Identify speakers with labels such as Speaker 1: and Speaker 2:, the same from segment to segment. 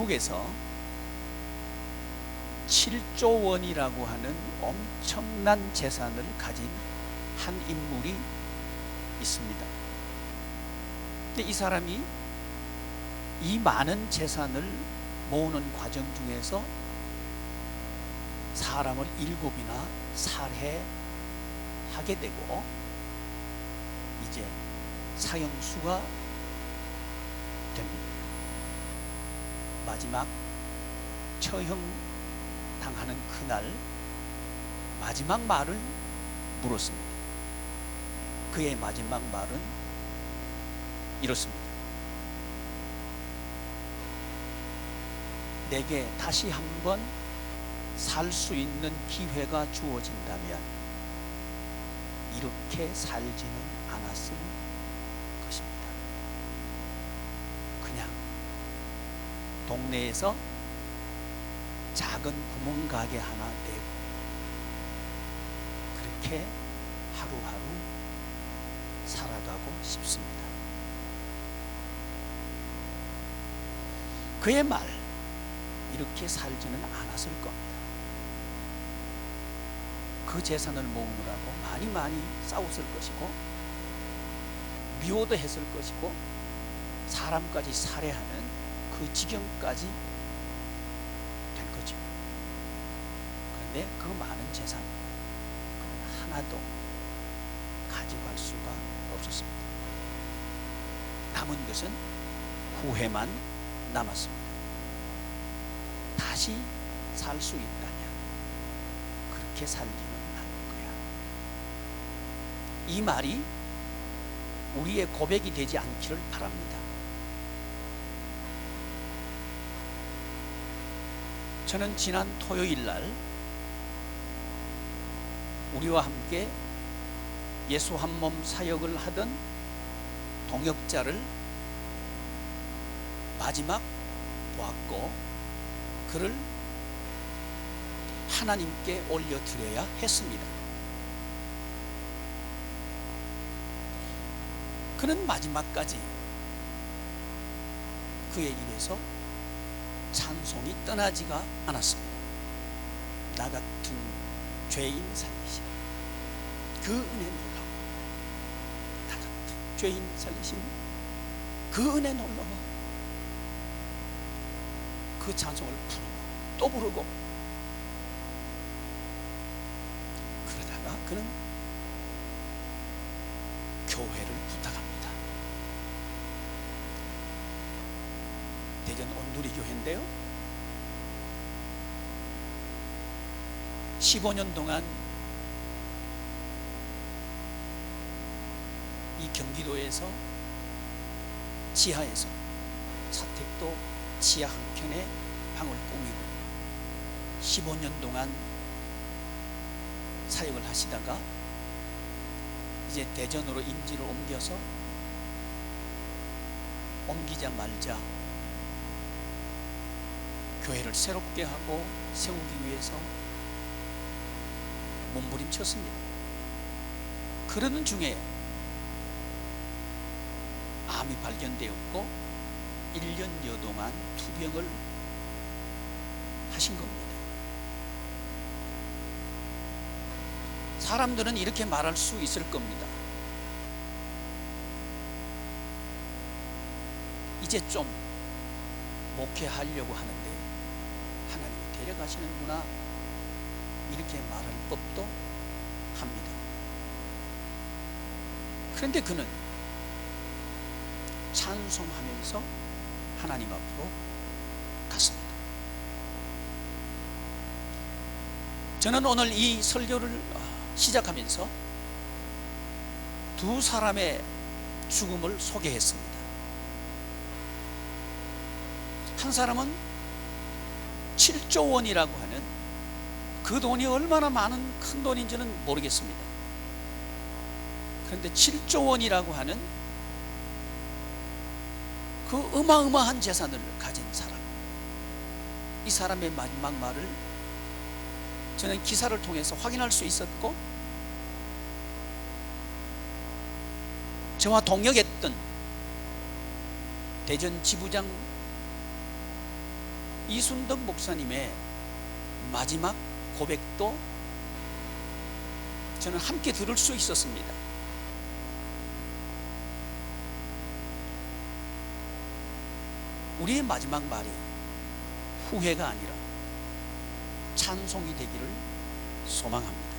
Speaker 1: 미국에서 7조 원이라고 하는 엄청난 재산을 가진 한 인물이 있습니다. 근데 이 사람이 이 많은 재산을 모으는 과정 중에서 사람을 7이나 살해하게 되고 이제 사형수가 됩니다. 마지막 처형 당하는 그날 마지막 말을 물었습니다. 그의 마지막 말은 이렇습니다. 내게 다시 한번 살 수 있는 기회가 주어진다면 이렇게 살지는 않았을 것입니다. 그냥 동네에서 작은 구멍가게 하나 내고 그렇게 하루하루 살아가고 싶습니다. 그의 말, 이렇게 살지는 않았을 겁니다. 그 재산을 모으느라고 많이 싸웠을 것이고 미워도 했을 것이고 사람까지 살해하는 그 지경까지 된 거죠. 그런데 그 많은 재산 하나도 가져갈 수가 없었습니다. 남은 것은 후회만 남았습니다. 다시 살 수 있다면 그렇게 살지는 않을 거야. 이 말이 우리의 고백이 되지 않기를 바랍니다. 저는 지난 토요일 날 우리와 함께 예수 한 몸 사역을 하던 동역자를 마지막 보았고 그를 하나님께 올려드려야 했습니다. 그는 마지막까지 그의 입에서 찬송이 떠나지가 않았습니다. 나 같은 죄인 살리신 그 은혜 놀라워. 나 같은 죄인 살리신 그 은혜 놀라워. 그 찬송을 부르고 또 부르고 그러다가 그는 교회를 부탁합니다. 대전 온누리교회인데요, 15년 동안 이 경기도에서 지하에서 사택도 지하 한켠에 방을 꾸미고 15년 동안 사역을 하시다가 이제 대전으로 임지를 옮겨서 옮기자마자 교회를 새롭게 하고 세우기 위해서 몸부림쳤습니다. 그러는 중에 암이 발견되었고 1년여 동안 투병을 하신 겁니다. 사람들은 이렇게 말할 수 있을 겁니다. 이제 좀 목회하려고 하는데 하나님이 데려가시는구나, 이렇게 말할 법도 합니다. 그런데 그는 찬송하면서 하나님 앞으로 갔습니다. 저는 오늘 이 설교를 시작하면서 두 사람의 죽음을 소개했습니다. 한 사람은 7조 원이라고 하는 그 돈이 얼마나 많은 큰 돈인지는 모르겠습니다. 그런데 7조 원이라고 하는 그 어마어마한 재산을 가진 사람, 이 사람의 마지막 말을 저는 기사를 통해서 확인할 수 있었고, 저와 동역했던 대전 지부장 이순덕 목사님의 마지막 고백도 저는 함께 들을 수 있었습니다. 우리의 마지막 말이 후회가 아니라 찬송이 되기를 소망합니다.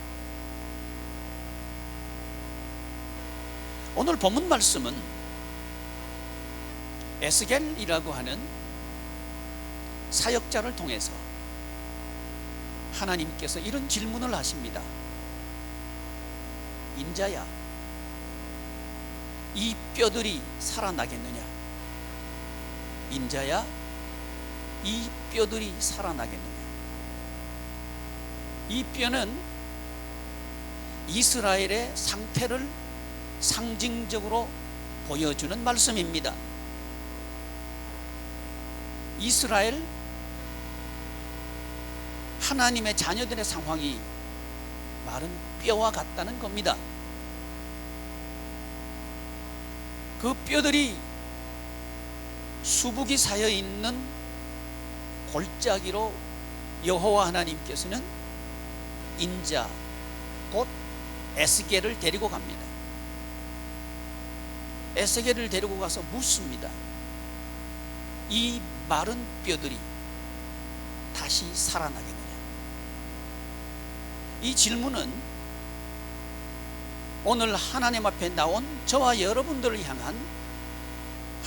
Speaker 1: 오늘 본문 말씀은 에스겔이라고 하는 사역자를 통해서 하나님께서 이런 질문을 하십니다. 인자야, 이 뼈들이 살아나겠느냐? 인자야, 이 뼈들이 살아나겠느냐? 이 뼈는 이스라엘의 상태를 상징적으로 보여주는 말씀입니다. 이스라엘, 하나님의 자녀들의 상황이 마른 뼈와 같다는 겁니다. 그 뼈들이 수북이 쌓여 있는 골짜기로 여호와 하나님께서는 인자 곧 에스겔을 데리고 갑니다. 에스겔을 데리고 가서 묻습니다. 이 마른 뼈들이 다시 살아나겠느냐? 이 질문은 오늘 하나님 앞에 나온 저와 여러분들을 향한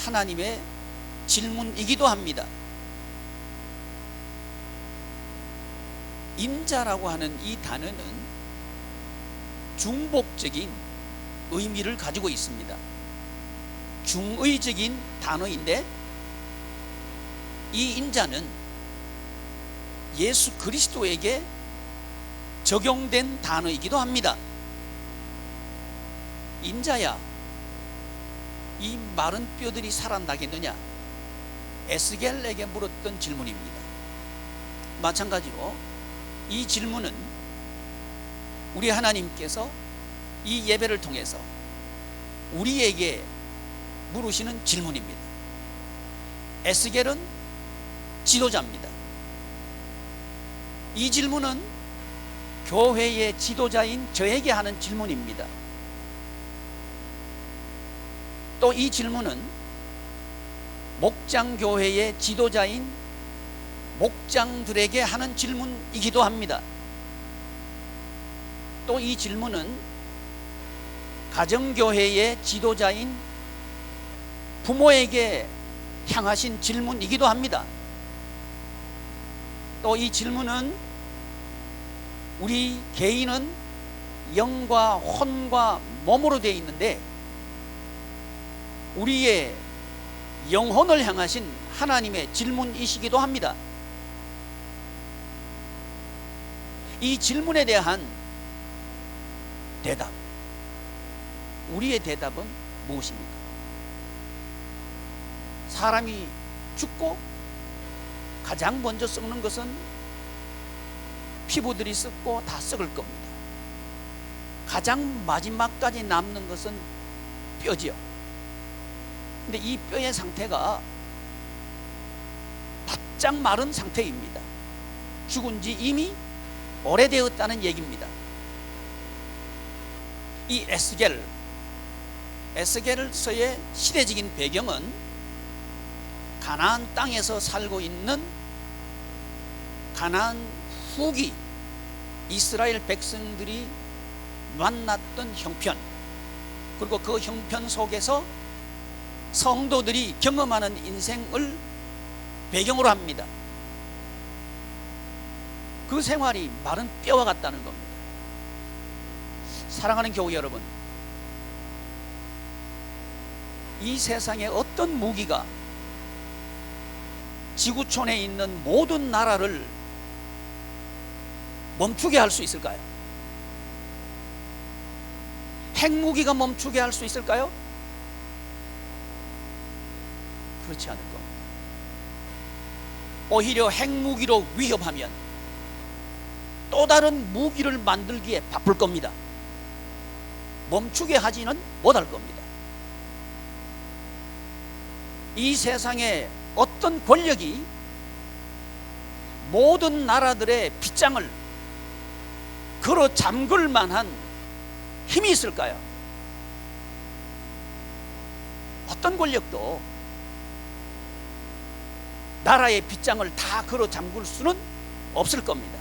Speaker 1: 하나님의 질문이기도 합니다. 인자라고 하는 이 단어는 중복적인 의미를 가지고 있습니다. 중의적인 단어인데 이 인자는 예수 그리스도에게 적용된 단어이기도 합니다. 인자야, 이 마른 뼈들이 살아나겠느냐? 에스겔에게 물었던 질문입니다. 마찬가지로 이 질문은 우리 하나님께서 이 예배를 통해서 우리에게 물으시는 질문입니다. 에스겔은 지도자입니다. 이 질문은 교회의 지도자인 저에게 하는 질문입니다. 또 이 질문은 목장교회의 지도자인 목장들에게 하는 질문이기도 합니다. 또 이 질문은 가정교회의 지도자인 부모에게 향하신 질문이기도 합니다. 또 이 질문은 우리 개인은 영과 혼과 몸으로 되어 있는데 우리의 영혼을 향하신 하나님의 질문이시기도 합니다. 이 질문에 대한 대답, 우리의 대답은 무엇입니까? 사람이 죽고 가장 먼저 썩는 것은 피부들이 썩고 다 썩을 겁니다. 가장 마지막까지 남는 것은 뼈지요. 근데 이 뼈의 상태가 바짝 마른 상태입니다. 죽은 지 이미 오래되었다는 얘기입니다. 이 에스겔서의 시대적인 배경은 가나안 땅에서 살고 있는 가나안 후기 이스라엘 백성들이 만났던 형편, 그리고 그 형편 속에서 성도들이 경험하는 인생을 배경으로 합니다. 그 생활이 마른 뼈와 같다는 겁니다. 사랑하는 교회 여러분, 이 세상에 어떤 무기가 지구촌에 있는 모든 나라를 멈추게 할 수 있을까요? 핵무기가 멈추게 할 수 있을까요? 그렇지 않을 겁니다. 오히려 핵무기로 위협하면 또 다른 무기를 만들기에 바쁠 겁니다. 멈추게 하지는 못할 겁니다. 이 세상에 어떤 권력이 모든 나라들의 빗장을 걸어 잠글 만한 힘이 있을까요? 어떤 권력도 나라의 빗장을 다 걸어 잠글 수는 없을 겁니다.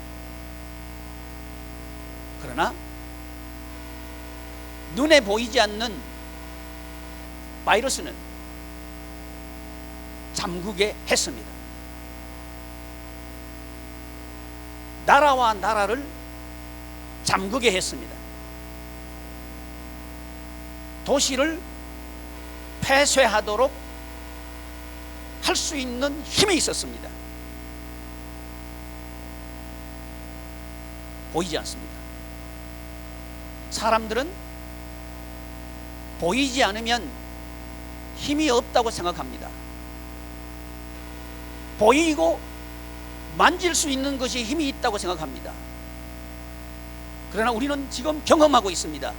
Speaker 1: 그러나 눈에 보이지 않는 바이러스는 잠그게 했습니다. 나라와 나라를 잠그게 했습니다. 도시를 폐쇄하도록 할 수 있는 힘이 있었습니다. 보이지 않습니다. 사람들은 보이지 않으면 힘이 없다고 생각합니다. 보이고 만질 수 있는 것이 힘이 있다고 생각합니다. 그러나 우리는 지금 경험하고 있습니다.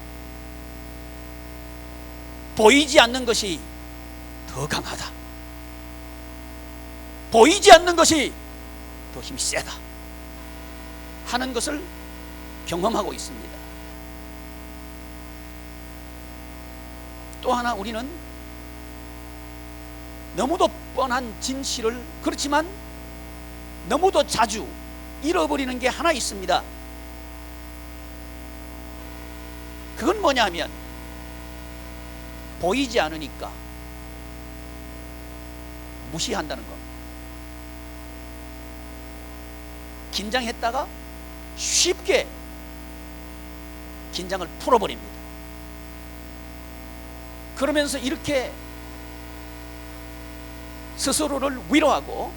Speaker 1: 보이지 않는 것이 더 강하다. 보이지 않는 것이 더 힘이 세다 하는 것을 경험하고 있습니다. 또 하나 우리는 너무도 뻔한 진실을, 그렇지만 너무도 자주 잃어버리는 게 하나 있습니다. 그건 뭐냐 하면 보이지 않으니까 무시한다는 겁니다. 긴장했다가 쉽게 긴장을 풀어버립니다. 그러면서 이렇게 스스로를 위로하고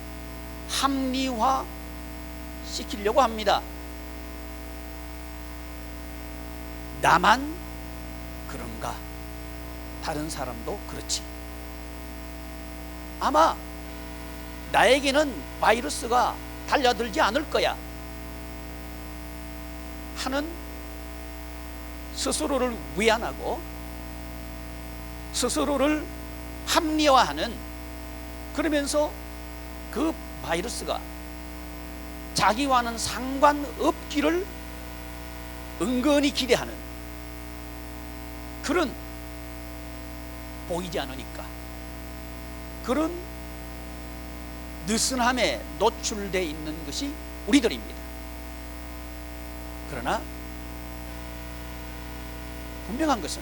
Speaker 1: 합리화 시키려고 합니다. 나만 그런가? 다른 사람도 그렇지. 아마 나에게는 바이러스가 달려들지 않을 거야 하는 스스로를 위안하고 스스로를 합리화하는, 그러면서 그 바이러스가 자기와는 상관없기를 은근히 기대하는 그런, 보이지 않으니까 그런 느슨함에 노출되어 있는 것이 우리들입니다. 그러나 분명한 것은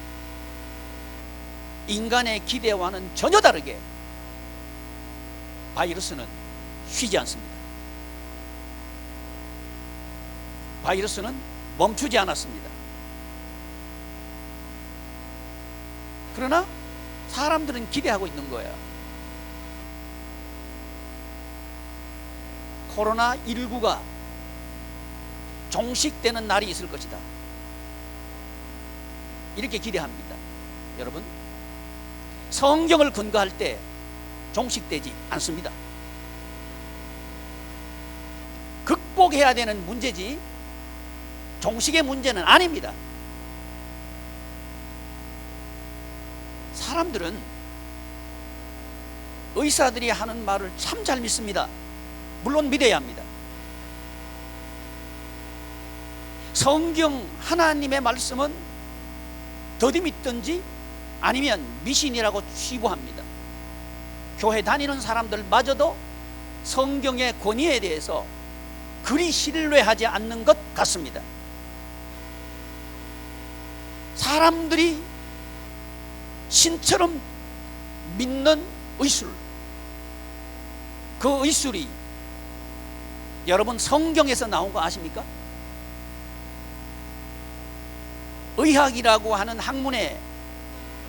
Speaker 1: 인간의 기대와는 전혀 다르게 바이러스는 쉬지 않습니다. 바이러스는 멈추지 않았습니다. 그러나 사람들은 기대하고 있는 거예요. 코로나19가 종식되는 날이 있을 것이다, 이렇게 기대합니다. 여러분, 성경을 근거할 때 종식되지 않습니다. 극복해야 되는 문제지 종식의 문제는 아닙니다. 사람들은 의사들이 하는 말을 참 잘 믿습니다. 물론 믿어야 합니다. 성경 하나님의 말씀은 더디 믿든지 아니면 미신이라고 치부합니다. 교회 다니는 사람들마저도 성경의 권위에 대해서 그리 신뢰하지 않는 것 같습니다. 사람들이 신처럼 믿는 의술, 그 의술이 여러분 성경에서 나온 거 아십니까? 의학이라고 하는 학문의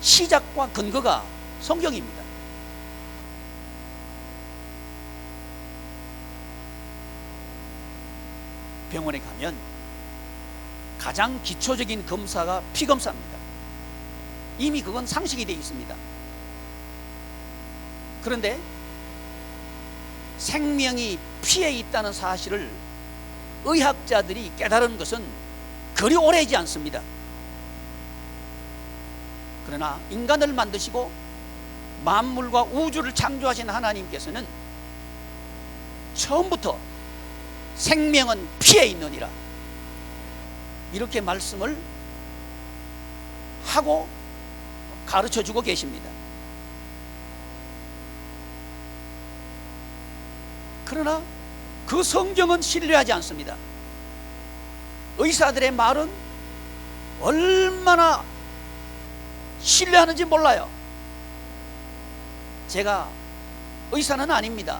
Speaker 1: 시작과 근거가 성경입니다. 병원에 가면 가장 기초적인 검사가 피검사입니다. 이미 그건 상식이 되어 있습니다. 그런데 생명이 피에 있다는 사실을 의학자들이 깨달은 것은 그리 오래지 않습니다. 그러나 인간을 만드시고 만물과 우주를 창조하신 하나님께서는 처음부터 생명은 피에 있느니라. 이렇게 말씀을 하고 가르쳐 주고 계십니다. 그러나 그 성경은 신뢰하지 않습니다. 의사들의 말은 얼마나 신뢰하는지 몰라요. 제가 의사는 아닙니다.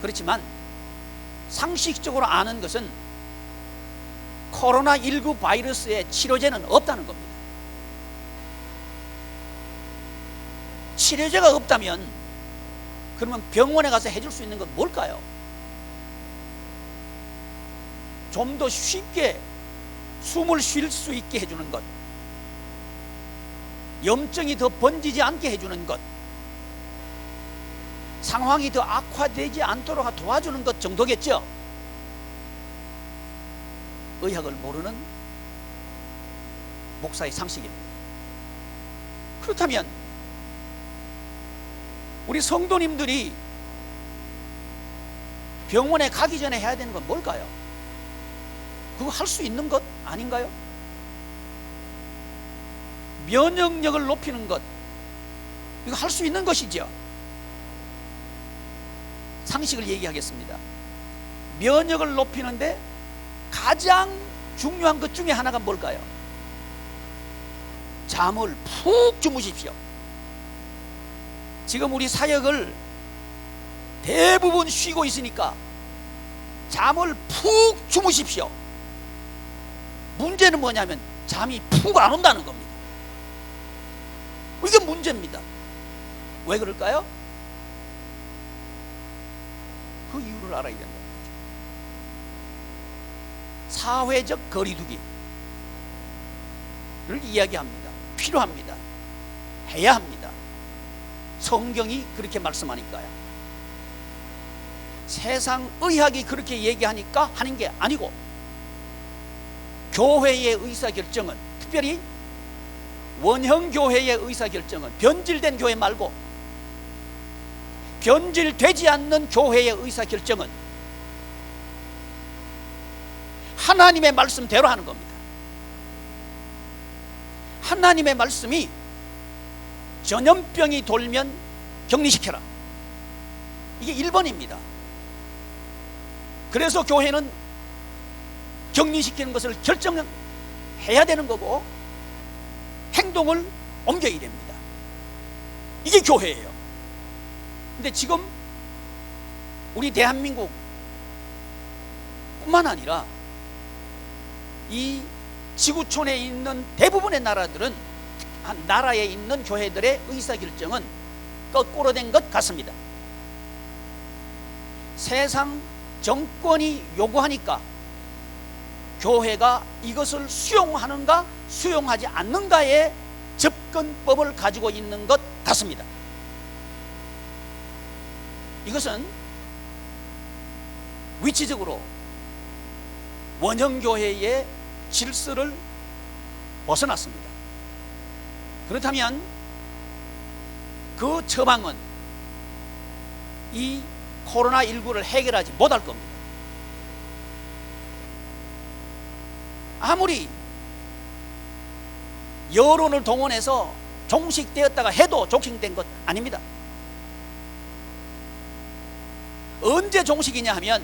Speaker 1: 그렇지만 상식적으로 아는 것은 코로나19 바이러스의 치료제는 없다는 겁니다. 치료제가 없다면 그러면 병원에 가서 해줄 수 있는 건 뭘까요? 좀 더 쉽게 숨을 쉴 수 있게 해주는 것, 염증이 더 번지지 않게 해주는 것, 상황이 더 악화되지 않도록 도와주는 것 정도겠죠. 의학을 모르는 목사의 상식입니다. 그렇다면 우리 성도님들이 병원에 가기 전에 해야 되는 건 뭘까요? 그거 할 수 있는 것 아닌가요? 면역력을 높이는 것, 이거 할 수 있는 것이죠. 상식을 얘기하겠습니다. 면역을 높이는데 가장 중요한 것 중에 하나가 뭘까요? 잠을 푹 주무십시오. 지금 우리 사역을 대부분 쉬고 있으니까 잠을 푹 주무십시오. 문제는 뭐냐면 잠이 푹 안 온다는 겁니다. 이게 문제입니다. 왜 그럴까요? 그 이유를 알아야 된다. 사회적 거리두기를 이야기합니다. 필요합니다. 해야 합니다. 성경이 그렇게 말씀하니까요. 세상 의학이 그렇게 얘기하니까 하는 게 아니고, 교회의 의사결정은, 특별히 원형교회의 의사결정은, 변질된 교회 말고 변질되지 않는 교회의 의사결정은 하나님의 말씀대로 하는 겁니다. 하나님의 말씀이 전염병이 돌면 격리시켜라, 이게 1번입니다. 그래서 교회는 격리시키는 것을 결정해야 되는 거고 행동을 옮겨야 됩니다. 이게 교회예요. 근데 지금 우리 대한민국 뿐만 아니라 이 지구촌에 있는 대부분의 나라들은, 한 나라에 있는 교회들의 의사결정은 거꾸로 된 것 같습니다. 세상 정권이 요구하니까 교회가 이것을 수용하는가 수용하지 않는가의 접근법을 가지고 있는 것 같습니다. 이것은 위치적으로 원형교회의 질서를 벗어났습니다. 그렇다면 그 처방은 이 코로나19를 해결하지 못할 겁니다. 아무리 여론을 동원해서 종식되었다가 해도 종식된 것 아닙니다. 언제 종식이냐 하면,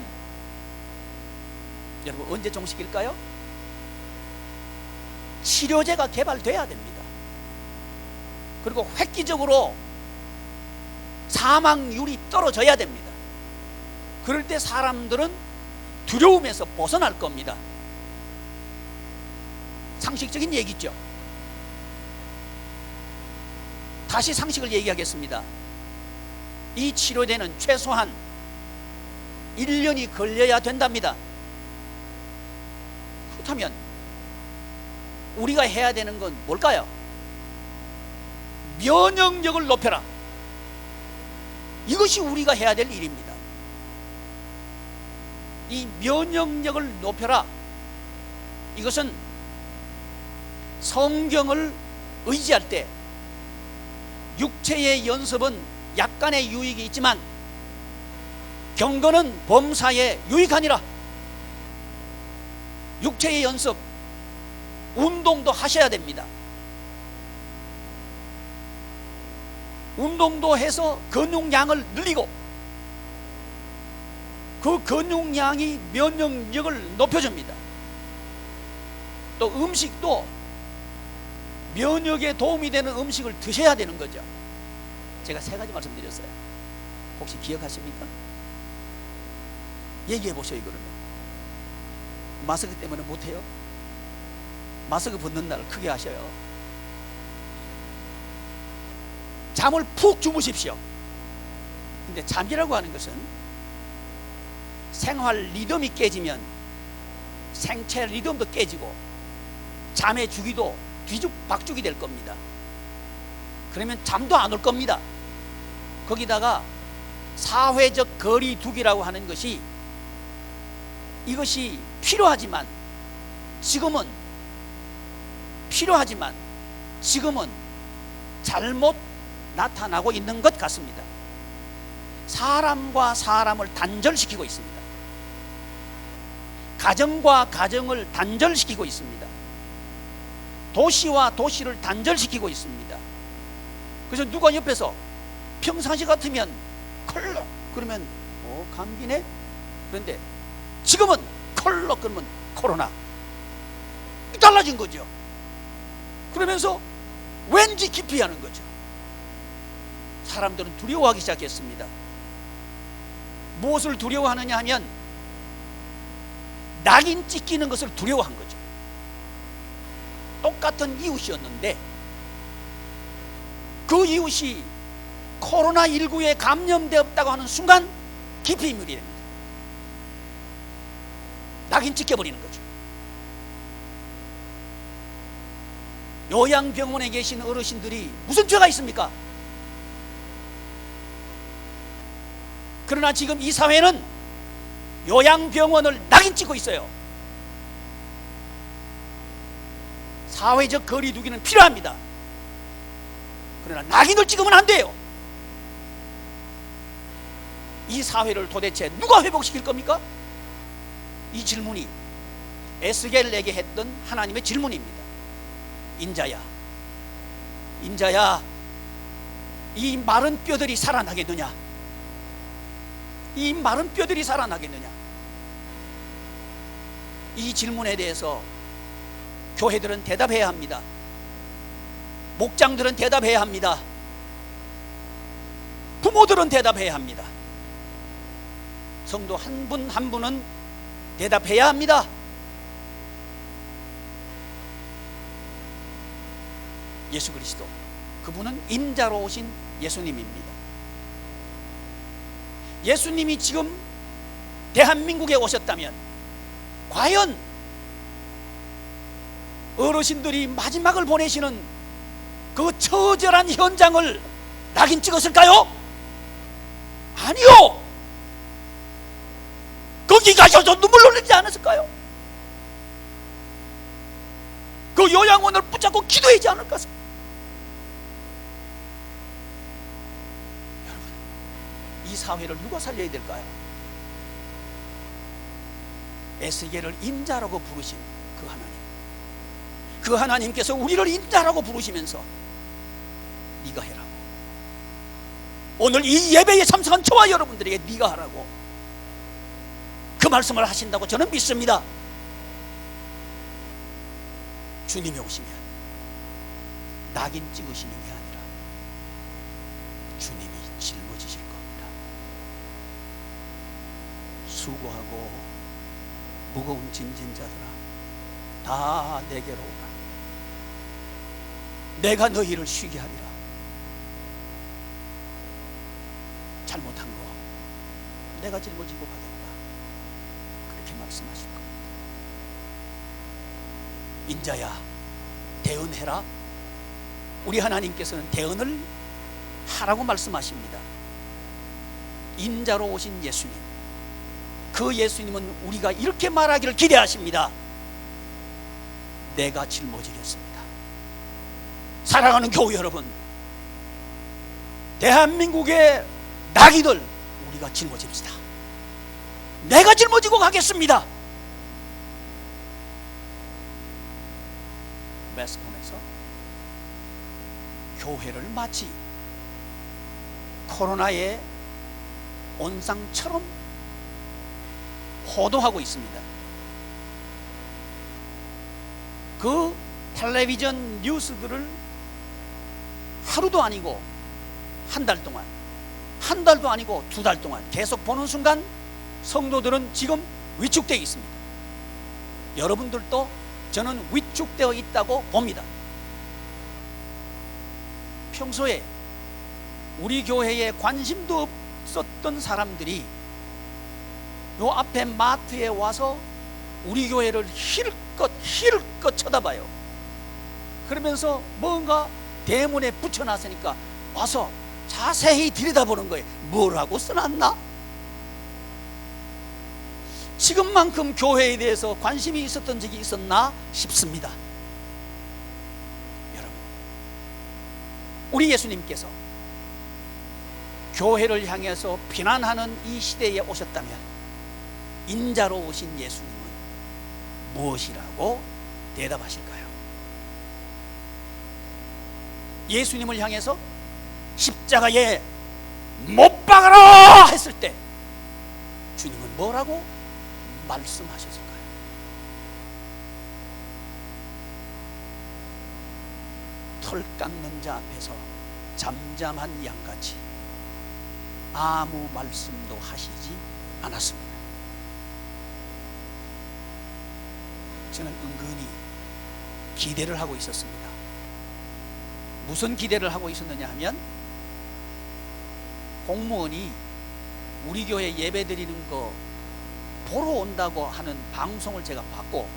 Speaker 1: 여러분 언제 종식일까요? 치료제가 개발돼야 됩니다. 그리고 획기적으로 사망률이 떨어져야 됩니다. 그럴 때 사람들은 두려움에서 벗어날 겁니다. 상식적인 얘기죠. 다시 상식을 얘기하겠습니다. 이 치료제는 최소한 1년이 걸려야 된답니다. 그렇다면 우리가 해야 되는 건 뭘까요? 면역력을 높여라. 이것이 우리가 해야 될 일입니다. 이 면역력을 높여라, 이것은 성경을 의지할 때 육체의 연습은 약간의 유익이 있지만 경건은 범사에 유익하니라, 육체의 연습, 운동도 하셔야 됩니다. 운동도 해서 근육량을 늘리고 그 근육량이 면역력을 높여줍니다. 또 음식도 면역에 도움이 되는 음식을 드셔야 되는 거죠. 제가 3가지 말씀드렸어요. 혹시 기억하십니까? 얘기해 보셔요. 그러면 마스크 때문에 못해요? 마스크 벗는 날 크게 하셔요. 잠을 푹 주무십시오. 근데 잠이라고 하는 것은 생활 리듬이 깨지면 생체 리듬도 깨지고 잠의 주기도 뒤죽박죽이 될 겁니다. 그러면 잠도 안 올 겁니다. 거기다가 사회적 거리 두기라고 하는 것이 이것이 필요하지만 지금은 잘못 나타나고 있는 것 같습니다. 사람과 사람을 단절시키고 있습니다. 가정과 가정을 단절시키고 있습니다. 도시와 도시를 단절시키고 있습니다. 그래서 누가 옆에서 평상시 같으면 컬럭 그러면 감기네? 그런데 지금은 컬럭 그러면 코로나. 달라진 거죠. 그러면서 왠지 기피하는 거죠. 사람들은 두려워하기 시작했습니다. 무엇을 두려워하느냐 하면 낙인 찍히는 것을 두려워한 거죠. 똑같은 이웃이었는데 그 이웃이 코로나19에 감염되었다고 하는 순간 기피인물이 됩니다. 낙인 찍혀버리는 거죠. 요양병원에 계신 어르신들이 무슨 죄가 있습니까? 그러나 지금 이 사회는 요양병원을 낙인 찍고 있어요. 사회적 거리 두기는 필요합니다. 그러나 낙인을 찍으면 안 돼요. 이 사회를 도대체 누가 회복시킬 겁니까? 이 질문이 에스겔에게 했던 하나님의 질문입니다. 인자야, 이 마른 뼈들이 살아나겠느냐? 이 마른 뼈들이 살아나겠느냐? 이 질문에 대해서 교회들은 대답해야 합니다. 목장들은 대답해야 합니다. 부모들은 대답해야 합니다. 성도 한 분 한 분은 대답해야 합니다. 예수 그리스도, 그분은 인자로 오신 예수님입니다. 예수님이 지금 대한민국에 오셨다면 과연 어르신들이 마지막을 보내시는 그 처절한 현장을 낙인 찍었을까요? 아니요. 거기 가셔서 눈물 흘리지 않았을까요? 그 요양원을 붙잡고 기도하지 않을까? 여러분, 이 사회를 누가 살려야 될까요? 에스겔을 인자라고 부르신 그 하나님, 그 하나님께서 우리를 인자라고 부르시면서 네가 해라고, 오늘 이 예배에 참석한 저와 여러분들에게 네가 하라고 그 말씀을 하신다고 저는 믿습니다. 주님이 오시면 낙인 찍으시는 게 아니라 주님이 짊어지실 겁니다. 수고하고 무거운 짐진 자들아 다 내게로 오라. 내가 너희를 쉬게 하리라. 잘못한 거 내가 짊어지고 가겠다. 그렇게 말씀하실 겁니다. 인자야, 대언해라. 우리 하나님께서는 대언을 하라고 말씀하십니다. 인자로 오신 예수님, 그 예수님은 우리가 이렇게 말하기를 기대하십니다. 내가 짊어지겠습니다. 사랑하는 교우 여러분, 대한민국의 낙인을 우리가 짊어집시다. 내가 짊어지고 가겠습니다. 교회를 마치 코로나의 온상처럼 호도하고 있습니다. 그 텔레비전 뉴스들을 하루도 아니고 한 달 동안, 한 달도 아니고 2달 동안 계속 보는 순간 성도들은 지금 위축되어 있습니다. 여러분들도 저는 위축되어 있다고 봅니다. 평소에 우리 교회에 관심도 없었던 사람들이 요 앞에 마트에 와서 우리 교회를 힐끗 쳐다봐요. 그러면서 뭔가 대문에 붙여놨으니까 와서 자세히 들여다보는 거예요. 뭐라고 써놨나? 지금만큼 교회에 대해서 관심이 있었던 적이 있었나 싶습니다. 여러분, 우리 예수님께서 교회를 향해서 비난하는 이 시대에 오셨다면 인자로 오신 예수님은 무엇이라고 대답하실까요? 예수님을 향해서 십자가에 못 박아라 했을 때 주님은 뭐라고 말씀하셨을까요? 털 깎는 자 앞에서 잠잠한 양같이 아무 말씀도 하시지 않았습니다. 저는 은근히 기대를 하고 있었습니다. 무슨 기대를 하고 있었느냐 하면, 공무원이 우리 교회 예배 드리는 거 보러 온다고 하는 방송을 제가 봤고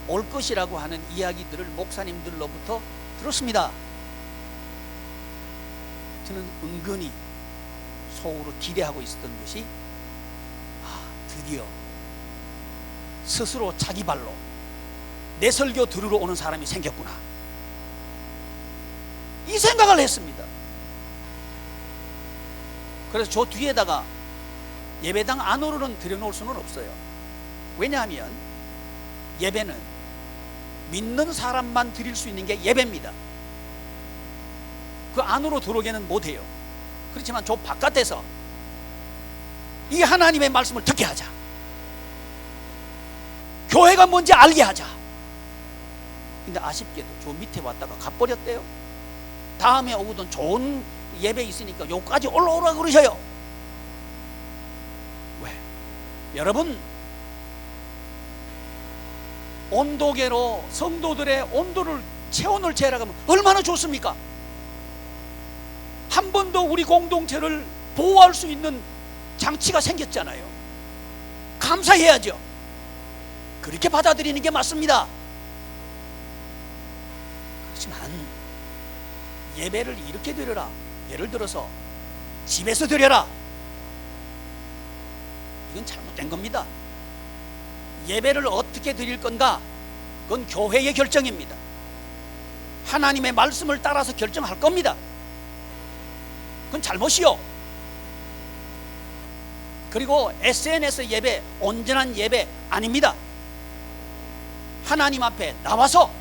Speaker 1: 올 것이라고 하는 이야기들을 목사님들로부터 들었습니다. 저는 은근히 속으로 기대하고 있었던 것이, 드디어 스스로 자기 발로 내 설교 들으러 오는 사람이 생겼구나, 이 생각을 했습니다. 그래서 저 뒤에다가 예배당 안으로는 들여놓을 수는 없어요. 왜냐하면 예배는 믿는 사람만 드릴 수 있는 게 예배입니다. 그 안으로 들어오게는 못해요. 그렇지만 저 바깥에서 이 하나님의 말씀을 듣게 하자, 교회가 뭔지 알게 하자. 근데 아쉽게도 저 밑에 왔다가 가버렸대요. 다음에 오거든 좋은 예배 있으니까 여기까지 올라오라 그러셔요. 왜? 여러분, 온도계로 성도들의 온도를, 체온을 재라가면 얼마나 좋습니까? 한 번 더 우리 공동체를 보호할 수 있는 장치가 생겼잖아요. 감사해야죠. 그렇게 받아들이는 게 맞습니다. 그렇지만 예배를 이렇게 드려라, 예를 들어서 집에서 드려라, 이건 잘못된 겁니다. 예배를 어떻게 드릴 건가, 그건 교회의 결정입니다. 하나님의 말씀을 따라서 결정할 겁니다. 그건 잘못이요. 그리고 SNS 예배, 온전한 예배 아닙니다. 하나님 앞에 나와서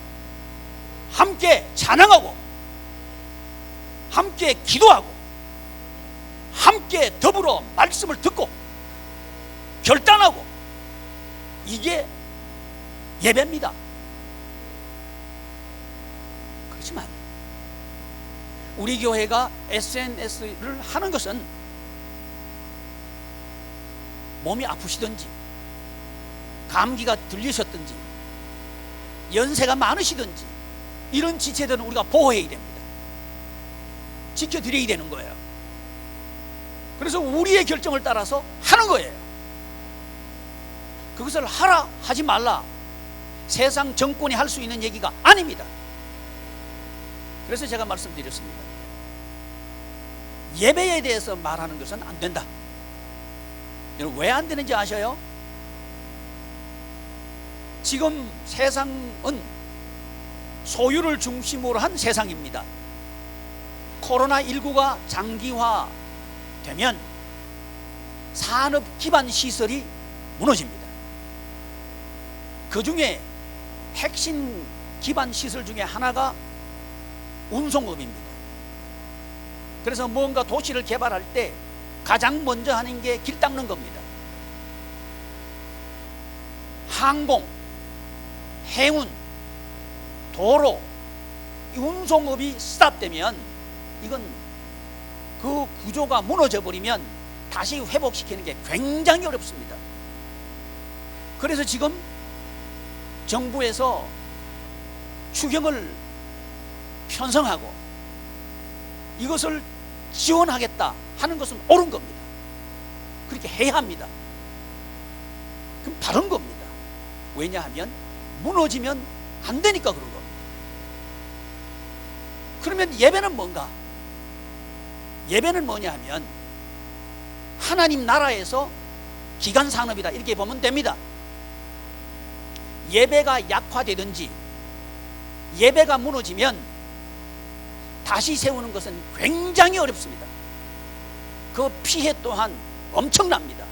Speaker 1: 함께 찬양하고, 함께 기도하고, 함께 더불어 말씀을 듣고 결단하고, 이게 예배입니다. 그렇지만 우리 교회가 SNS를 하는 것은 몸이 아프시든지 감기가 들리셨든지 연세가 많으시든지 이런 지체들은 우리가 보호해야 됩니다. 지켜드려야 되는 거예요. 그래서 우리의 결정을 따라서 하는 거예요. 그것을 하라 하지 말라, 세상 정권이 할 수 있는 얘기가 아닙니다. 그래서 제가 말씀드렸습니다. 예배에 대해서 말하는 것은 안 된다. 여러분, 왜 안 되는지 아셔요? 지금 세상은 소유를 중심으로 한 세상입니다. 코로나19가 장기화되면 산업 기반 시설이 무너집니다. 그 중에 핵심 기반 시설 중에 하나가 운송업입니다. 그래서 뭔가 도시를 개발할 때 가장 먼저 하는 게 길 닦는 겁니다. 항공, 해운, 도로, 운송업이 스탑되면 이건 그 구조가 무너져 버리면 다시 회복시키는 게 굉장히 어렵습니다. 그래서 지금 정부에서 추경을 편성하고 이것을 지원하겠다 하는 것은 옳은 겁니다. 그렇게 해야 합니다. 그럼 바른 겁니다. 왜냐하면 무너지면 안 되니까 그런 겁니다. 그러면 예배는 뭔가? 예배는 뭐냐 하면 하나님 나라에서 기간산업이다 이렇게 보면 됩니다. 예배가 약화되든지 예배가 무너지면 다시 세우는 것은 굉장히 어렵습니다. 그 피해 또한 엄청납니다.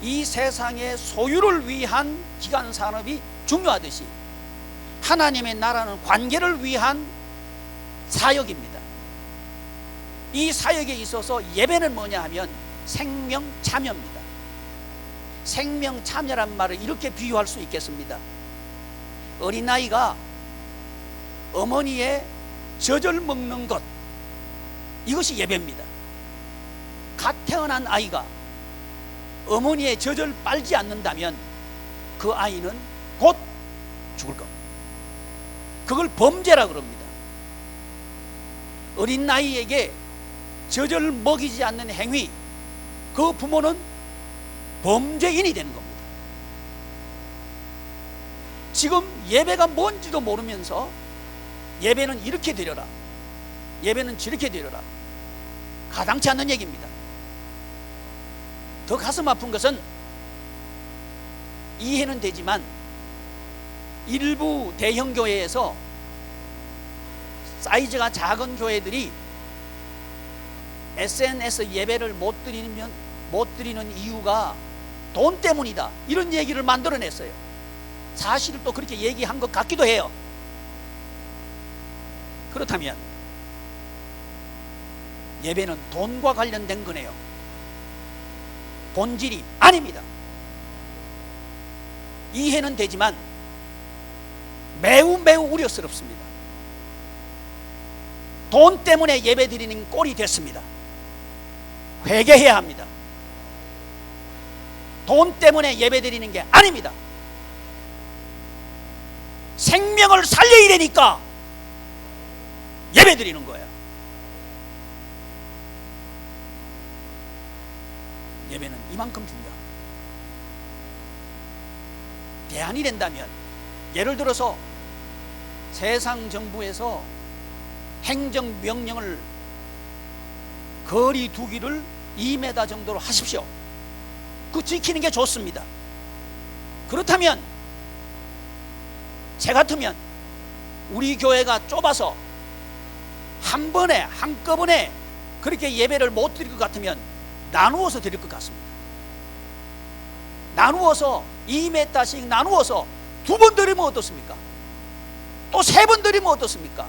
Speaker 1: 이 세상의 소유를 위한 기간산업이 중요하듯이 하나님의 나라는 관계를 위한 사역입니다. 이 사역에 있어서 예배는 뭐냐 하면 생명참여입니다. 생명참여란 말을 이렇게 비유할 수 있겠습니다. 어린아이가 어머니의 젖을 먹는 것, 이것이 예배입니다. 갓 태어난 아이가 어머니의 젖을 빨지 않는다면 그 아이는 곧 죽을 겁니다. 그걸 범죄라 그럽니다. 어린 아이에게 젖을 먹이지 않는 행위, 그 부모는 범죄인이 되는 겁니다. 지금 예배가 뭔지도 모르면서 예배는 이렇게 드려라, 예배는 저렇게 드려라, 가당치 않는 얘기입니다. 더 가슴 아픈 것은 이해는 되지만 일부 대형 교회에서 사이즈가 작은 교회들이 SNS 예배를 못 드리는 이유가 돈 때문이다, 이런 얘기를 만들어냈어요. 사실을 또 그렇게 얘기한 것 같기도 해요. 그렇다면 예배는 돈과 관련된 거네요. 본질이 아닙니다. 이해는 되지만 매우 우려스럽습니다. 돈 때문에 예배 드리는 꼴이 됐습니다. 회개해야 합니다. 돈 때문에 예배 드리는 게 아닙니다. 생명을 살려야 되니까 예배 드리는 거예요. 예배는 이만큼 중요합니다. 대안이 된다면, 예를 들어서 세상 정부에서 행정명령을 거리 두기를 2m 정도로 하십시오. 그 지키는 게 좋습니다. 그렇다면 제 같으면 우리 교회가 좁아서 한꺼번에 그렇게 예배를 못 드릴 것 같으면 나누어서 드릴 것 같습니다. 나누어서 2m씩 나누어서 2번 드리면 어떻습니까? 또 3번 드리면 어떻습니까?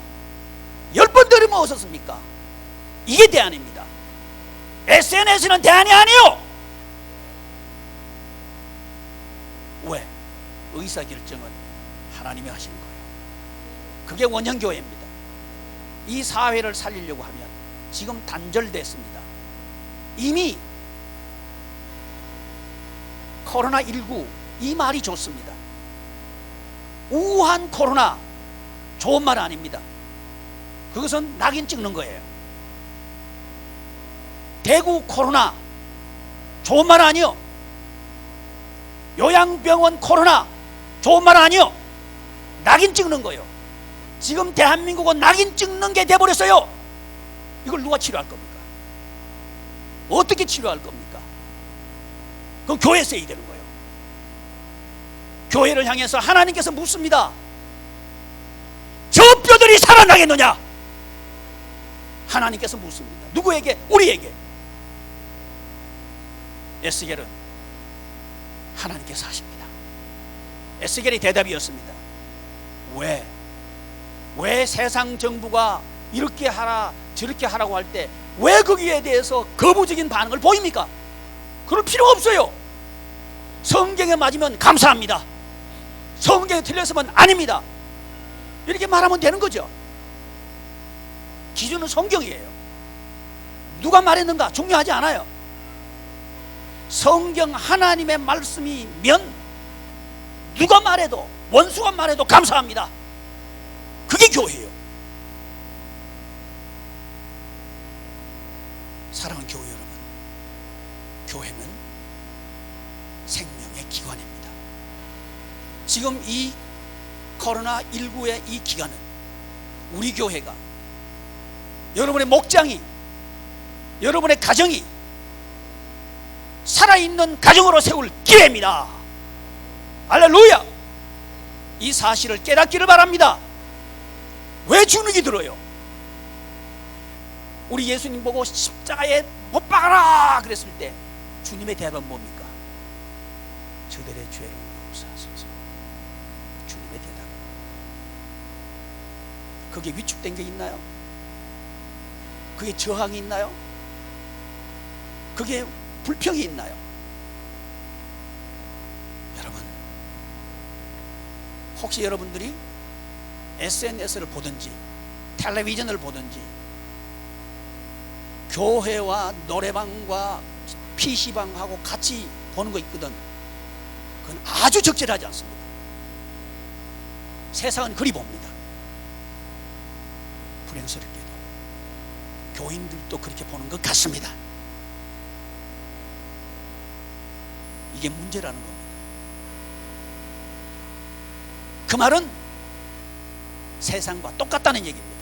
Speaker 1: 10번 드리면 어떻습니까? 이게 대안입니다. SNS는 대안이 아니요. 왜? 의사결정은 하나님이 하시는 거예요. 그게 원형교회입니다. 이 사회를 살리려고 하면 지금 단절됐습니다. 이미 코로나19 이 말이 좋습니다. 우한 코로나 좋은 말 아닙니다. 그것은 낙인 찍는 거예요. 대구 코로나 좋은 말 아니요. 요양병원 코로나 좋은 말 아니요. 낙인 찍는 거예요. 지금 대한민국은 낙인 찍는 게 돼버렸어요. 이걸 누가 치료할 겁니까? 어떻게 치료할 겁니까? 그건 교회에 써야 되는 거예요. 교회를 향해서 하나님께서 묻습니다. 저 뼈들이 살아나겠느냐? 하나님께서 묻습니다. 누구에게? 우리에게. 에스겔은 하나님께서 하십니다. 에스겔의 대답이었습니다. 왜? 왜 세상 정부가 이렇게 하라 저렇게 하라고 할 때 왜 거기에 대해서 거부적인 반응을 보입니까? 그럴 필요가 없어요. 성경에 맞으면 감사합니다. 성경에 틀렸으면 아닙니다. 이렇게 말하면 되는 거죠. 기준은 성경이에요. 누가 말했는가 중요하지 않아요. 성경 하나님의 말씀이면 누가 말해도 원수가 말해도 감사합니다. 그게 교회예요. 사랑하는 교회 여러분, 교회는 생명의 기관입니다. 지금 이 코로나19의 이 기간은 우리 교회가, 여러분의 목장이, 여러분의 가정이 살아있는 가정으로 세울 기회입니다. 할렐루야! 이 사실을 깨닫기를 바랍니다. 왜 주눅이 들어요? 우리 예수님 보고 십자가에 못 박아라 그랬을 때 주님의 대답은 뭡니까? 저들의 죄를 용서하소서. 주님의 대답. 그게 위축된 게 있나요? 그게 저항이 있나요? 그게 불평이 있나요? 여러분, 혹시 여러분들이 SNS를 보든지 텔레비전을 보든지 교회와 노래방과 PC방하고 같이 보는 거 있거든. 그건 아주 적절하지 않습니다. 세상은 그리 봅니다. 불행스럽게도 교인들도 그렇게 보는 것 같습니다. 이게 문제라는 겁니다. 그 말은 세상과 똑같다는 얘기입니다.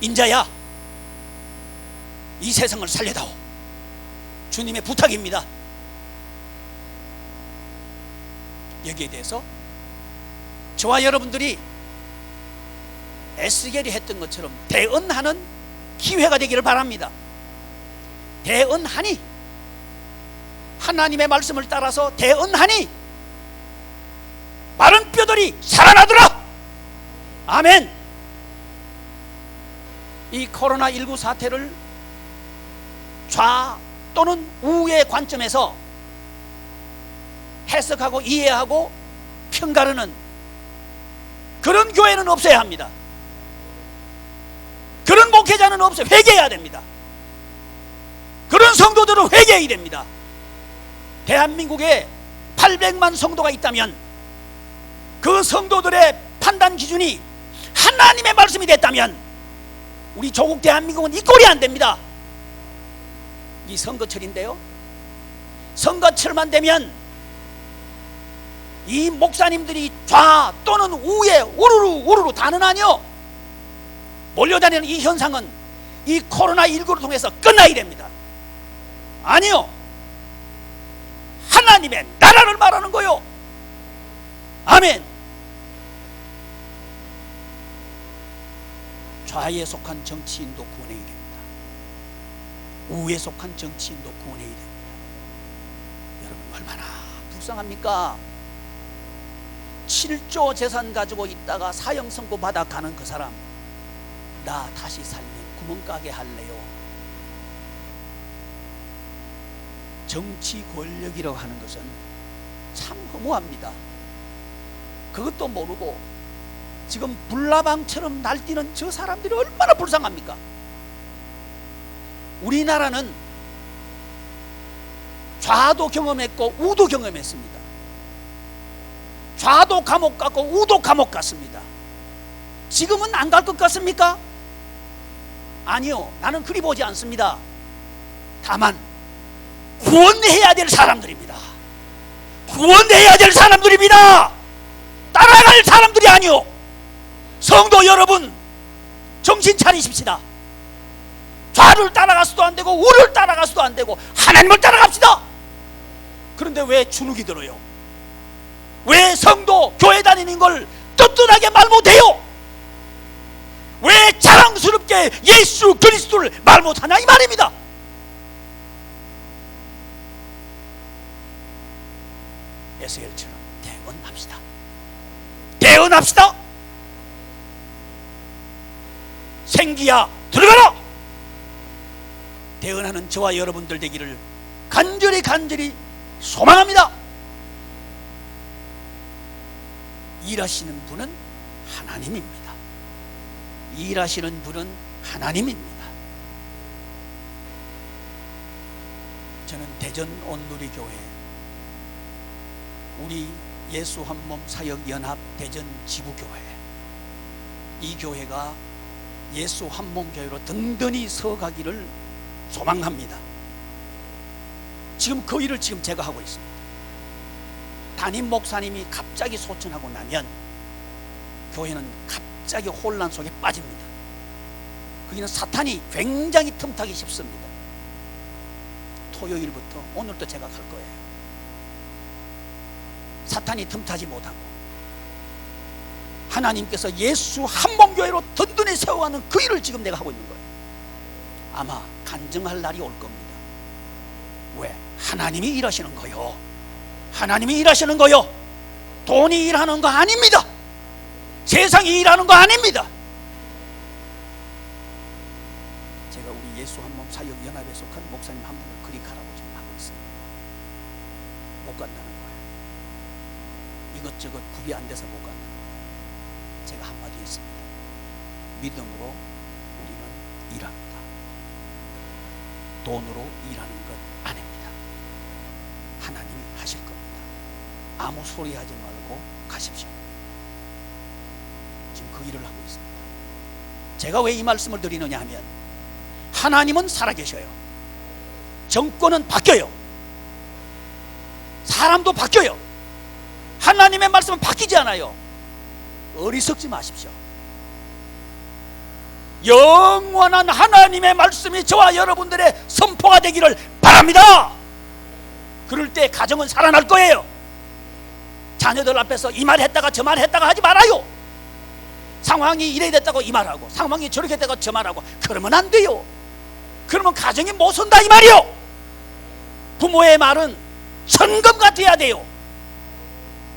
Speaker 1: 인자야, 이 세상을 살려다오. 주님의 부탁입니다. 여기에 대해서 저와 여러분들이 에스겔이 했던 것처럼 대언하는 기회가 되기를 바랍니다. 대언하니, 하나님의 말씀을 따라서 대언하니 마른 뼈들이 살아나더라. 아멘. 이 코로나19 사태를 좌 또는 우의 관점에서 해석하고 이해하고 평가하는 그런 교회는 없어야 합니다. 그런 목회자는 없어요. 회개해야 됩니다. 그런 성도들은 회개해야 됩니다. 대한민국에 800만 성도가 있다면 그 성도들의 판단 기준이 하나님의 말씀이 됐다면 우리 조국 대한민국은 이 꼴이 안 됩니다. 이 선거철인데요, 선거철만 되면 이 목사님들이 좌 또는 우에 우르르 다는아니요 몰려다니는 이 현상은 이 코로나19를 통해서 끝나야 됩니다. 아니요, 하나님의 나라를 말하는 거요. 아멘. 좌에 속한 정치인도 구원해야 됩니다. 우에 속한 정치인도 구원해야 됩니다. 여러분, 얼마나 불쌍합니까? 7조 재산 가지고 있다가 사형 선고 받아 가는 그 사람, 나 다시 살면 구멍가게 할래요. 정치 권력이라고 하는 것은 참 허무합니다. 그것도 모르고 지금 불나방처럼 날뛰는 저 사람들이 얼마나 불쌍합니까? 우리나라는 좌도 경험했고 우도 경험했습니다. 좌도 감옥 갔고 우도 감옥 갔습니다. 지금은 안 갈 것 같습니까? 아니요, 나는 그리 보지 않습니다. 다만 구원해야 될 사람들입니다. 구원해야 될 사람들입니다. 따라갈 사람들이 아니요. 성도 여러분, 정신 차리십시다. 좌를 따라가서도 안 되고 우를 따라가서도 안 되고 하나님을 따라갑시다. 그런데 왜 주눅이 들어요? 왜 성도 교회 다니는 걸 떳떳하게 말 못해요? 왜 자랑스럽게 예수 그리스도를 말 못하냐 이 말입니다. 에스겔처럼 대언합시다. 대언합시다. 맹기야 들어가라! 대언하는 저와 여러분들 되기를 간절히 소망합니다. 일하시는 분은 하나님입니다. 일하시는 분은 하나님입니다. 저는 대전 온누리교회 우리 예수 한몸 사역연합 대전 지부교회, 이 교회가 예수 한몸 교회로 든든히 서가기를 소망합니다. 지금 그 일을 지금 제가 하고 있습니다. 담임 목사님이 갑자기 소천하고 나면 교회는 갑자기 혼란 속에 빠집니다. 거기는 사탄이 굉장히 틈타기 쉽습니다. 토요일부터 오늘도 제가 갈 거예요. 사탄이 틈타지 못하고 하나님께서 예수 한몸교회로 든든히 세워가는 그 일을 지금 내가 하고 있는 거예요. 아마 간증할 날이 올 겁니다. 왜? 하나님이 일하시는 거요. 하나님이 일하시는 거요. 돈이 일하는 거 아닙니다. 세상이 일하는 거 아닙니다. 제가 우리 예수 한몸 사역연합에 속한 목사님 한 분을 그리 가라고 지금 하고 있습니다. 못 간다는 거예요. 이것저것 구비 안 돼서 못 간다는 거예요. 제가 한마디 했습니다. 믿음으로 우리는 일합니다. 돈으로 일하는 것 아닙니다. 하나님이 하실 겁니다. 아무 소리 하지 말고 가십시오. 지금 그 일을 하고 있습니다. 제가 왜 이 말씀을 드리느냐 하면 하나님은 살아계셔요. 정권은 바뀌어요. 사람도 바뀌어요. 하나님의 말씀은 바뀌지 않아요. 어리석지 마십시오. 영원한 하나님의 말씀이 저와 여러분들의 선포가 되기를 바랍니다. 그럴 때 가정은 살아날 거예요. 자녀들 앞에서 이 말 했다가 저 말 했다가 하지 말아요. 상황이 이래 됐다고 이 말하고 상황이 저렇게 됐다고 저 말하고 그러면 안 돼요. 그러면 가정이 못 선다 이 말이요. 부모의 말은 천금 같아야 돼요.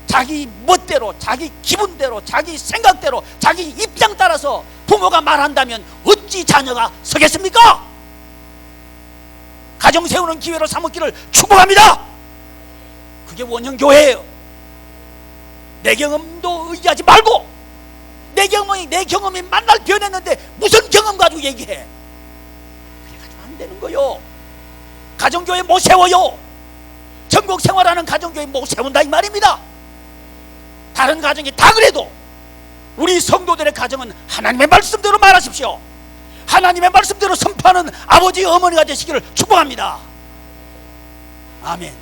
Speaker 1: 자기 멋대로, 자기 기분대로, 자기 생각대로, 자기 입장 따라서 부모가 말한다면 어찌 자녀가 서겠습니까? 가정 세우는 기회로 삼았기를 축복합니다. 그게 원형교회예요. 내 경험도 의지하지 말고 내 경험이 만날 변했는데 무슨 경험 가지고 얘기해? 그래가지고 안 되는 거요. 가정교회 못 세워요. 전국 생활하는 가정교회 못 세운다 이 말입니다. 다른 가정이 다 그래도 우리 성도들의 가정은 하나님의 말씀대로 말하십시오. 하나님의 말씀대로 선포하는 아버지 어머니가 되시기를 축복합니다. 아멘.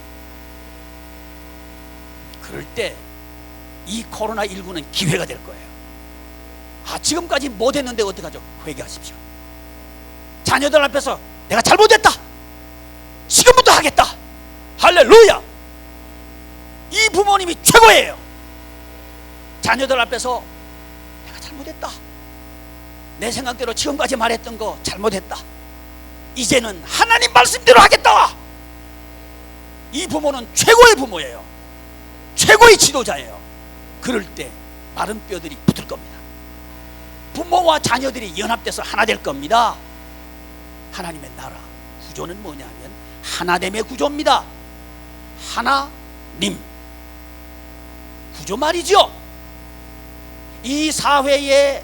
Speaker 1: 그럴 때 이 코로나19는 기회가 될 거예요. 지금까지 못했는데 어떡하죠? 회개하십시오. 자녀들 앞에서 내가 잘못했다, 지금부터 하겠다. 할렐루야. 이 부모님이 최고예요. 자녀들 앞에서 내가 잘못했다, 내 생각대로 지금까지 말했던 거 잘못했다, 이제는 하나님 말씀대로 하겠다. 이 부모는 최고의 부모예요. 최고의 지도자예요. 그럴 때 마른 뼈들이 붙을 겁니다. 부모와 자녀들이 연합돼서 하나 될 겁니다. 하나님의 나라 구조는 뭐냐면 하나됨의 구조입니다. 하나님 구조 말이죠. 이 사회의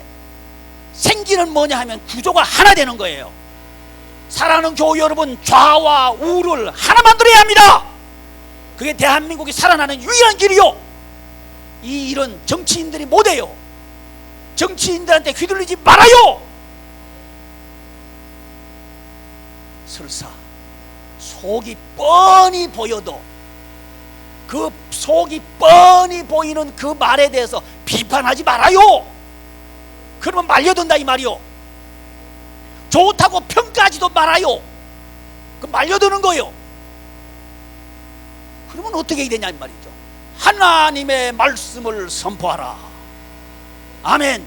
Speaker 1: 생기는 뭐냐 하면 구조가 하나 되는 거예요. 사랑하는 교우 여러분, 좌와 우를 하나 만들어야 합니다. 그게 대한민국이 살아나는 유일한 길이요. 이 일은 정치인들이 못해요. 정치인들한테 휘둘리지 말아요. 설사 속이 뻔히 보여도 그 속이 뻔히 보이는 그 말에 대해서 비판하지 말아요. 그러면 말려든다 이 말이요. 좋다고 평가하지도 말아요. 그 말려드는 거예요. 그러면 어떻게 해야 되냐 이 말이죠. 하나님의 말씀을 선포하라. 아멘.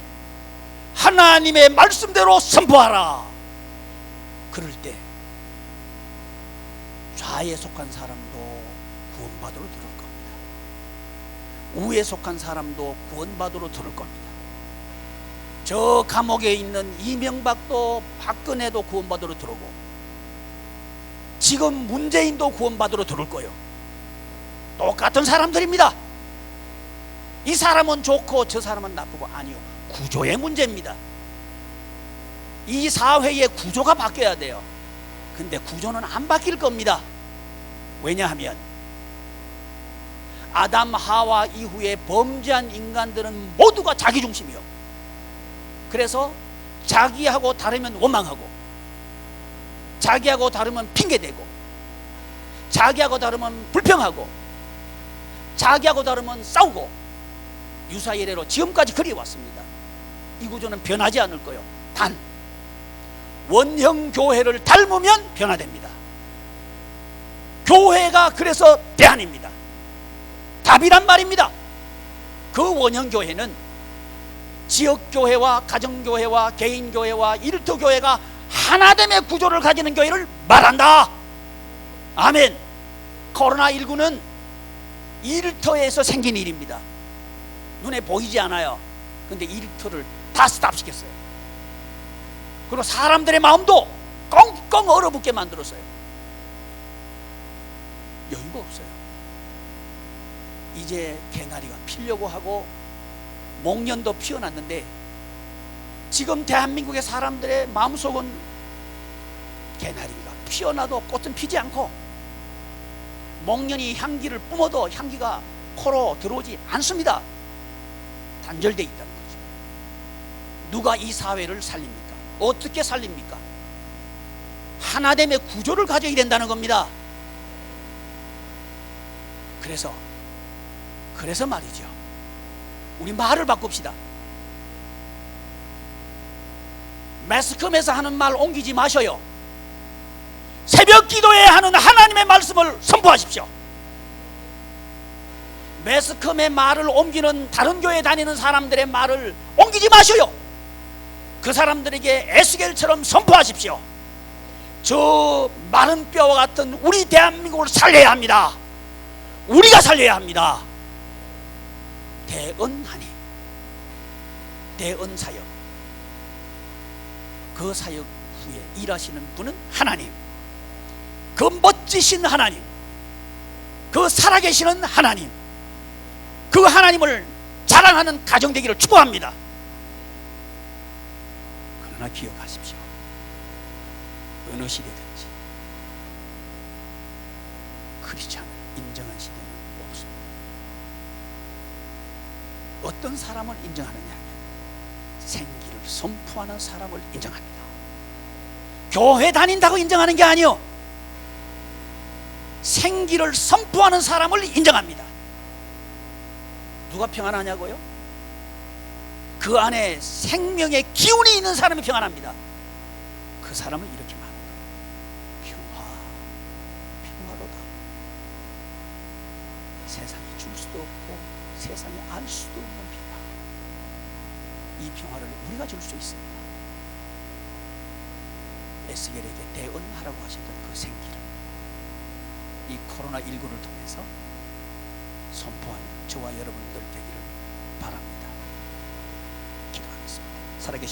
Speaker 1: 하나님의 말씀대로 선포하라. 그럴 때 좌에 속한 사람도 구원받으러 들을 겁니다. 우에 속한 사람도 구원받으러 들을 겁니다. 저 감옥에 있는 이명박도 박근혜도 구원받으러 들어오고 지금 문재인도 구원받으러 들어올 거예요. 똑같은 사람들입니다. 이 사람은 좋고 저 사람은 나쁘고 아니요, 구조의 문제입니다. 이 사회의 구조가 바뀌어야 돼요. 근데 구조는 안 바뀔 겁니다. 왜냐하면 아담 하와 이후에 범죄한 인간들은 모두가 자기중심이요. 그래서 자기하고 다르면 원망하고, 자기하고 다르면 핑계대고, 자기하고 다르면 불평하고, 자기하고 다르면 싸우고, 유사이래로 지금까지 그리워왔습니다. 이 구조는 변하지 않을 거예요. 단 원형교회를 닮으면 변화됩니다. 교회가 그래서 대안입니다. 답이란 말입니다. 그 원형교회는 지역교회와 가정교회와 개인교회와 일터교회가 하나됨의 구조를 가지는 교회를 말한다. 아멘. 코로나19는 일터에서 생긴 일입니다. 눈에 보이지 않아요. 근데 일터를 다 스탑시켰어요. 그리고 사람들의 마음도 꽁꽁 얼어붙게 만들었어요. 여유가 없어요. 이제 개나리가 피려고 하고 목련도 피어났는데 지금 대한민국의 사람들의 마음속은 개나리가 피어나도 꽃은 피지 않고 목련이 향기를 뿜어도 향기가 코로 들어오지 않습니다. 단절되어 있다는 거죠. 누가 이 사회를 살립니까? 어떻게 살립니까? 하나됨의 구조를 가져야 된다는 겁니다. 그래서 말이죠, 우리 말을 바꿉시다. 매스컴에서 하는 말 옮기지 마셔요. 새벽 기도에 하는 하나님의 말씀을 선포하십시오. 매스컴의 말을 옮기는 다른 교회 다니는 사람들의 말을 옮기지 마셔요. 그 사람들에게 에스겔처럼 선포하십시오. 저 마른 뼈와 같은 우리 대한민국을 살려야 합니다. 우리가 살려야 합니다. 대언하니, 대언사역, 그 사역 후에 일하시는 분은 하나님, 그 멋지신 하나님, 그 살아계시는 하나님, 그 하나님을 자랑하는 가정 되기를 축복합니다. 그러나 기억하십시오. 어느 시대든지 크리스찬을 인정한 시대는 없습니다. 어떤 사람을 인정하느냐 하면 생기를 선포하는 사람을 인정합니다. 교회 다닌다고 인정하는 게 아니요, 생기를 선포하는 사람을 인정합니다. 누가 평안하냐고요? 그 안에 생명의 기운이 있는 사람이 평안합니다. 그 사람은 이렇게 말하는 거예요. 평화로다. 세상이 줄 수도 없고 세상이 알 수도 없는 평화. 이 평화를 우리가 줄 수 있습니다. 에스겔에게 대언하라고 하셨던 그 생기를 이 코로나19를 통해서 선포하는 저와 여러분들 되기를 바랍니다.